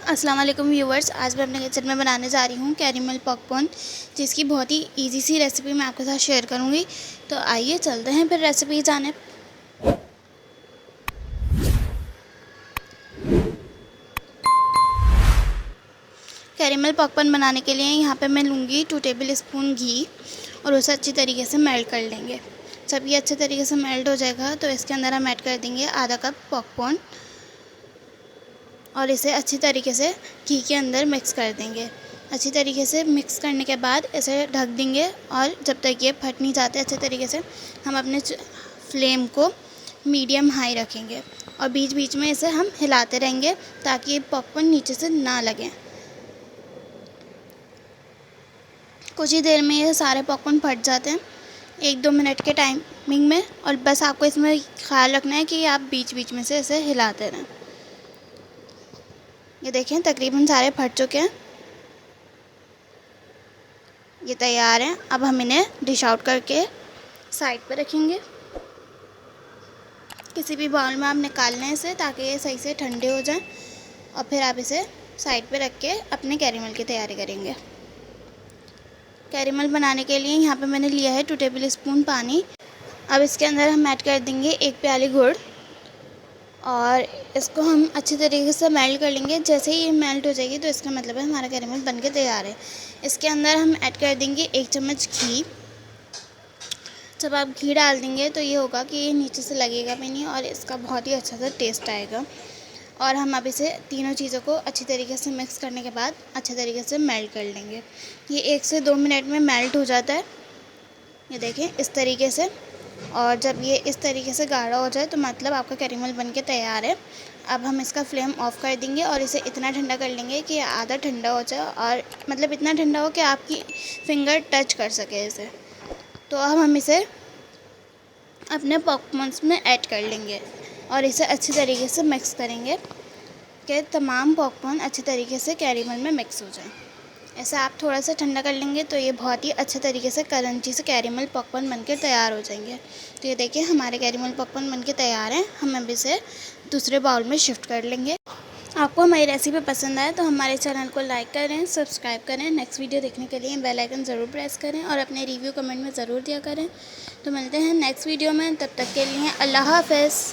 अस्सलाम वालेकुम व्यूवर्स। आज मैं अपने किचन में बनाने जा रही हूँ कैरेमल पॉपकॉर्न, जिसकी बहुत ही इजी सी रेसिपी मैं आपके साथ शेयर करूँगी। तो आइए चलते हैं फिर रेसिपी जाने। कैरेमल पॉपकॉर्न बनाने के लिए यहाँ पे मैं लूँगी 2 टेबल स्पून घी और उसे अच्छी तरीके से मेल्ट कर लेंगे। जब ये अच्छे तरीके से मेल्ट हो जाएगा तो इसके अंदर हम ऐड कर देंगे आधा कप पॉपकॉर्न और इसे अच्छी तरीके से घी के अंदर मिक्स कर देंगे। अच्छी तरीके से मिक्स करने के बाद इसे ढक देंगे और जब तक ये फट नहीं जाते अच्छे तरीके से, हम अपने फ्लेम को मीडियम हाई रखेंगे और बीच बीच में इसे हम हिलाते रहेंगे ताकि ये पॉपकॉर्न नीचे से ना लगे। कुछ ही देर में ये सारे पॉपकॉर्न फट जाते हैं, 1-2 मिनट के टाइमिंग में। और बस आपको इसमें ख्याल रखना है कि आप बीच बीच में से इसे हिलाते रहें। ये देखें तकरीबन सारे फट चुके हैं, ये तैयार हैं। अब हम इन्हें डिश आउट करके साइड पर रखेंगे। किसी भी बाउल में आप निकाल लें इसे ताकि ये सही से ठंडे हो जाएं और फिर आप इसे साइड पे रख के अपने कैरेमल की तैयारी करेंगे। कैरेमल बनाने के लिए यहाँ पे मैंने लिया है 2 टेबल स्पून पानी। अब इसके अंदर हम ऐड कर देंगे 1 प्याली गुड़ और इसको हम अच्छी तरीके से मेल्ट कर लेंगे। जैसे ही ये मेल्ट हो जाएगी तो इसका मतलब है हमारा कैरेमल बन के तैयार है। इसके अंदर हम ऐड कर देंगे 1 चम्मच घी। जब आप घी डाल देंगे तो ये होगा कि ये नीचे से लगेगा भी नहीं और इसका बहुत ही अच्छा सा टेस्ट आएगा। और हम अब इसे तीनों चीज़ों को अच्छी तरीके से मिक्स करने के बाद अच्छे तरीके से मेल्ट कर लेंगे। ये 1 से 2 मिनट में मेल्ट हो जाता है, ये देखें इस तरीके से। और जब ये इस तरीके से गाढ़ा हो जाए तो मतलब आपका कैरेमल बन के तैयार है। अब हम इसका फ्लेम ऑफ़ कर देंगे और इसे इतना ठंडा कर लेंगे कि आधा ठंडा हो जाए और मतलब इतना ठंडा हो कि आपकी फिंगर टच कर सके इसे। तो अब हम इसे अपने पॉपकॉर्न्स में ऐड कर लेंगे और इसे अच्छी तरीके से मिक्स करेंगे कि तमाम पॉपकॉर्न अच्छी तरीके से कैरेमल में मिक्स हो जाएं। ऐसा आप थोड़ा सा ठंडा कर लेंगे तो ये बहुत ही अच्छे तरीके से क्रंची से कैरेमल पॉपकॉर्न बनकर तैयार हो जाएंगे। तो ये देखिए हमारे कैरेमल पॉपकॉर्न बनके तैयार हैं। हम अब इसे दूसरे बाउल में शिफ्ट कर लेंगे। आपको हमारी रेसिपी पसंद आए तो हमारे चैनल को लाइक करें, सब्सक्राइब करें। नेक्स्ट वीडियो देखने के लिए बेल आइकन ज़रूर प्रेस करें और अपने रिव्यू कमेंट में ज़रूर दिया करें। तो मिलते हैं नेक्स्ट वीडियो में, तब तक के लिए अल्लाह हाफ़िज़।